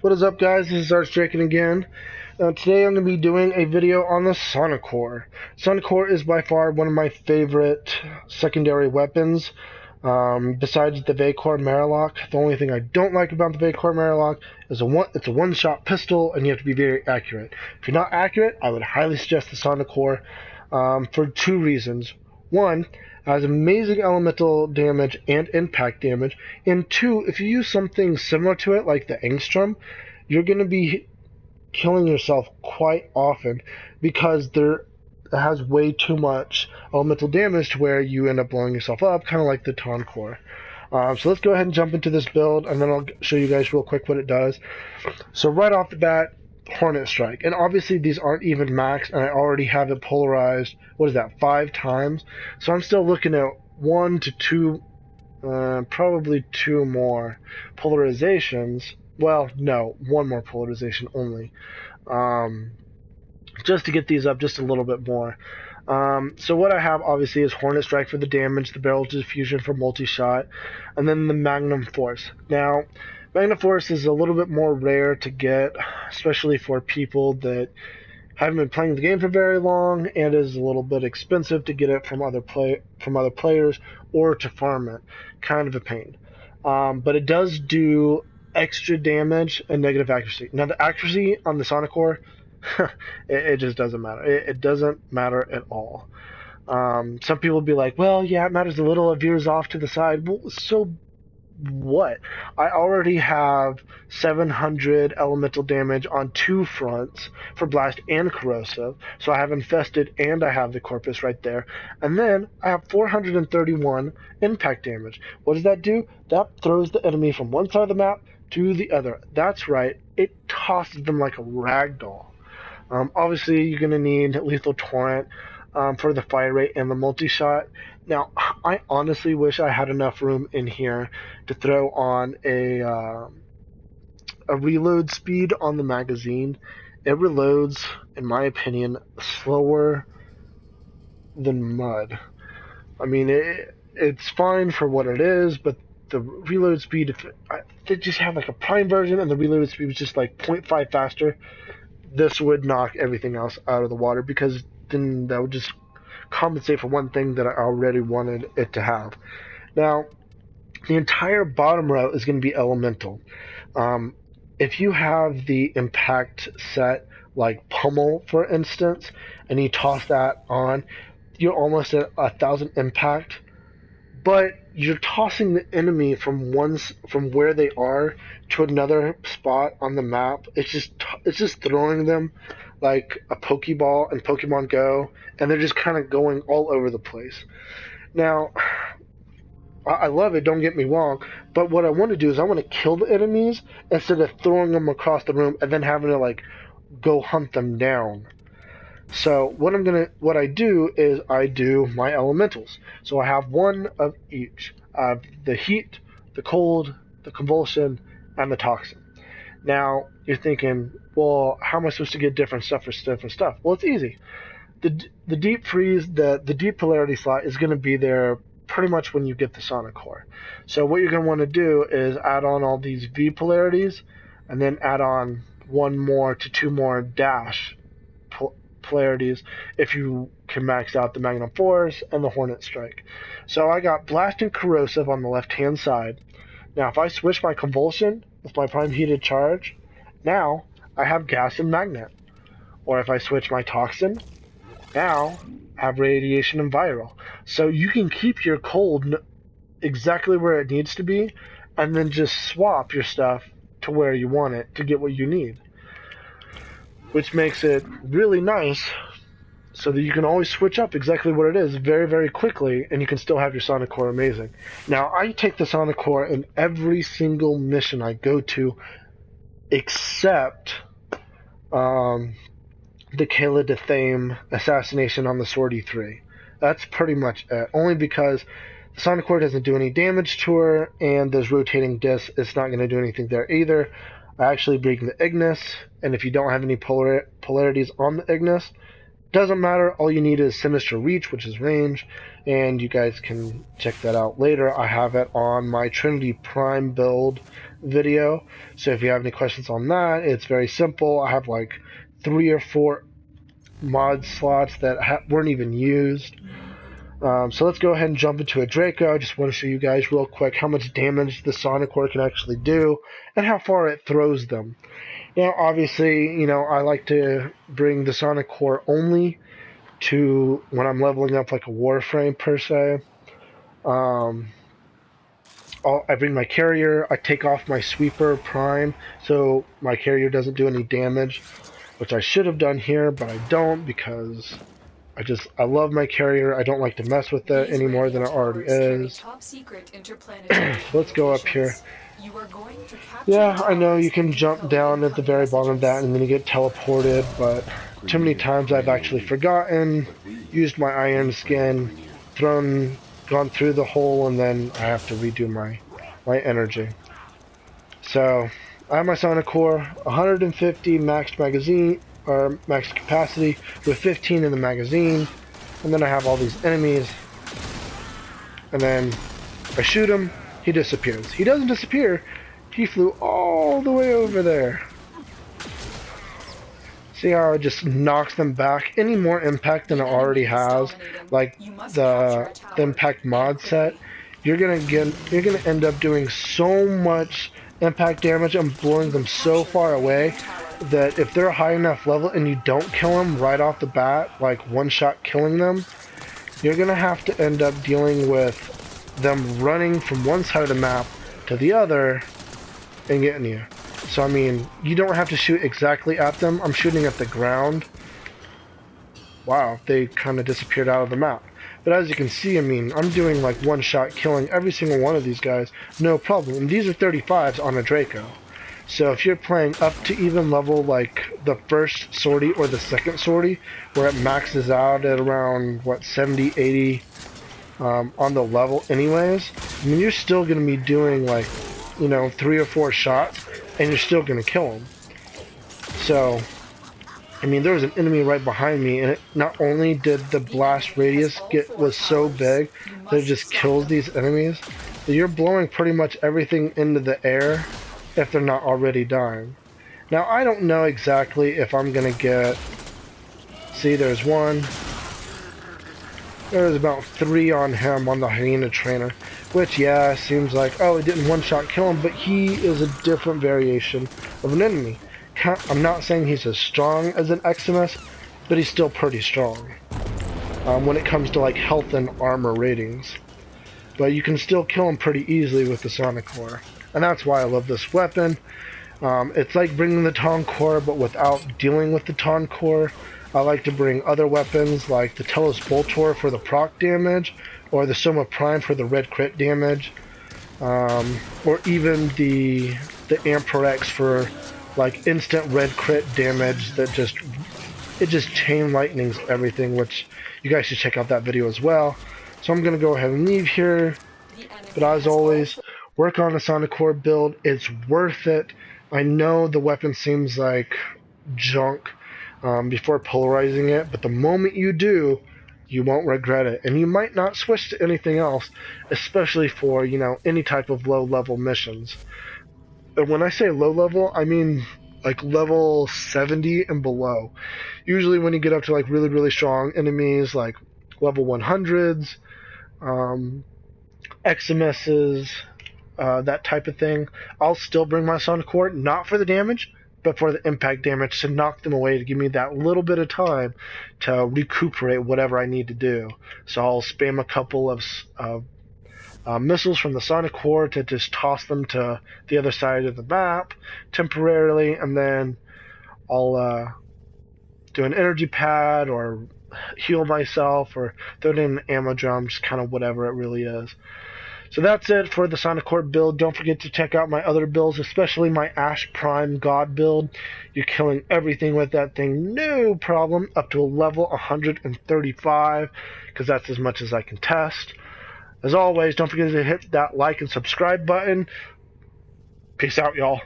What is up, guys? This is Archdraken again. Today I'm going to be doing a video on the Sonicor. Sonicor is by far one of my favorite secondary weapons. Besides the Vacor Marilock, the only thing I don't like about the Vacor Marilock is it's a one-shot pistol and you have to be very accurate. If you're not accurate, I would highly suggest the Sonicor for two reasons. One, it has amazing elemental damage and impact damage, and two, if you use something similar to it, like the Angstrom, you're going to be killing yourself quite often because it has way too much elemental damage to where you end up blowing yourself up, kind of like the Tonkor. So let's go ahead and jump into this build, and then I'll show you guys real quick what it does. So right off the bat, Hornet Strike, and obviously these aren't even maxed, and I already have it polarized, what is that, 5 times, so I'm still looking at 1 to 2, probably 2 more polarizations. Well, no, 1 more polarization only, just to get these up just a little bit more. So what I have obviously is Hornet Strike for the damage, the Barrel Diffusion for multi-shot, and then the Magnum Force. Now, Magnum Force is a little bit more rare to get, especially for people that haven't been playing the game for very long, and is a little bit expensive to get it from other players or to farm it. Kind of a pain. But it does do extra damage and negative accuracy. Now the accuracy on the Sonicor, it just doesn't matter. It doesn't matter at all. Some people will be like, well, yeah, it matters a little, it veers off to the side. Well, so what? I already have 700 elemental damage on 2 fronts for blast and corrosive, so I have infested and I have the corpus right there, and then I have 431 impact damage. What does that do? That throws the enemy from one side of the map to the other. That's right, it tosses them like a rag doll. Obviously you're going to need lethal torrent for the fire rate and the multi-shot. Now, I honestly wish I had enough room in here to throw on a reload speed on the magazine. It reloads, in my opinion, slower than mud. I mean, it's fine for what it is, but the reload speed, if they just had like a prime version and the reload speed was just like 0.5 faster, this would knock everything else out of the water, because then that would just compensate for one thing that I already wanted it to have. Now, the entire bottom row is going to be elemental. If you have the impact set, like Pummel, for instance, and you toss that on, you're almost at 1,000 impact, but you're tossing the enemy from where they are to another spot on the map. It's just throwing them like a Pokeball in Pokemon Go, and they're just kind of going all over the place. Now, I love it, don't get me wrong, but what I want to do is I want to kill the enemies instead of throwing them across the room and then having to like go hunt them down. So what I do is I do my elementals. So I have 1 of each. I have the heat, the cold, the convulsion, and the toxin. Now, you're thinking, well, how am I supposed to get different stuff for different stuff? Well, it's easy. The deep freeze, the deep polarity slot is going to be there pretty much when you get the Sonicor. So what you're going to want to do is add on all these V polarities, and then add on 1 more to 2 more dash polarities if you can max out the Magnum Force and the Hornet Strike. So I got Blast and Corrosive on the left-hand side. Now, if I switch my Convulsion with my Prime Heated Charge, now I have Gas and Magnet. Or if I switch my Toxin, now I have Radiation and Viral. So you can keep your cold exactly where it needs to be, and then just swap your stuff to where you want it to get what you need. Which makes it really nice, so that you can always switch up exactly what it is very, very quickly, and you can still have your Sonicor amazing. Now, I take the Sonicor in every single mission I go to, except the Kayla de Thame assassination on the Sword E3. That's pretty much it, only because the Sonicor doesn't do any damage to her, and those rotating discs, it's not going to do anything there either. I actually bring the Ignis, and if you don't have any polarities on the Ignis, Doesn't matter, all you need is Sinister Reach, which is range, and you guys can check that out later. I have it on my Trinity Prime build video, so if you have any questions on that, it's very simple. I have like 3 or 4 mod slots that weren't even used. So let's go ahead and jump into a Draco. I just want to show you guys real quick how much damage the Sonicor can actually do and how far it throws them. Now, obviously, I like to bring the Sonicor only to when I'm leveling up like a Warframe per se. I bring my carrier, I take off my sweeper prime so my carrier doesn't do any damage, which I should have done here, but I don't because I love my carrier. I don't like to mess with it any more than it already is. Let's go up here. Yeah, I know you can jump down at the very bottom of that and then you get teleported, but too many times I've actually forgotten, used my iron skin, gone through the hole, and then I have to redo my energy. So, I have my Sonicor, 150 maxed magazine, or max capacity, with 15 in the magazine, and then I have all these enemies, and then I shoot him, he disappears. He doesn't disappear, he flew all the way over there. See how it just knocks them back? Any more impact than it already has, like the impact mod set, you're gonna end up doing so much impact damage and blowing them so far away that if they're a high enough level and you don't kill them right off the bat, like one shot killing them, you're gonna have to end up dealing with them running from one side of the map to the other and getting you. So I mean, you don't have to shoot exactly at them. I'm shooting at the ground. Wow, they kind of disappeared out of the map. But as you can see, I mean, I'm doing like one shot killing every single one of these guys, no problem. And these are 35s on a Draco. So if you're playing up to even level like the first sortie or the second sortie, where it maxes out at around, what, 70, 80 on the level anyways, I mean, you're still going to be doing like, 3 or 4 shots, and you're still going to kill them. So, I mean, there was an enemy right behind me, and not only did the blast radius was so big that it just kills these enemies, that you're blowing pretty much everything into the air if they're not already dying. Now, I don't know exactly if I'm going to get... See, there's one. There's about 3 on him on the hyena trainer, which, yeah, seems like, oh, it didn't one-shot kill him, but he is a different variation of an enemy. I'm not saying he's as strong as an Eximus, but he's still pretty strong when it comes to like health and armor ratings. But you can still kill him pretty easily with the Sonicor, and that's why I love this weapon. It's like bringing the Tonkor, but without dealing with the Tonkor. I like to bring other weapons like the Telos Boltor for the proc damage, or the Soma Prime for the red crit damage, or even the Amperex for like instant red crit damage that just chain lightnings everything, which you guys should check out that video as well. So I'm gonna go ahead and leave here, but as always, work on the Sonicor build. It's worth it. I know the weapon seems like junk before polarizing it, but the moment you do, you won't regret it, and you might not switch to anything else, especially for any type of low level missions. And when I say low level, I mean like level 70 and below. Usually when you get up to like really, really strong enemies, like level 100s, Eximuses, that type of thing, I'll still bring my Sonicor, not for the damage, but for the impact damage, to knock them away, to give me that little bit of time to recuperate whatever I need to do. So I'll spam a couple of missiles from the Sonicor to just toss them to the other side of the map temporarily, and then I'll do an energy pad or heal myself or throw it in an ammo drum, just kind of whatever it really is. So that's it for the Sonicor build. Don't forget to check out my other builds, especially my Ash Prime God build. You're killing everything with that thing, no problem, up to a level 135, because that's as much as I can test. As always, don't forget to hit that like and subscribe button. Peace out, y'all.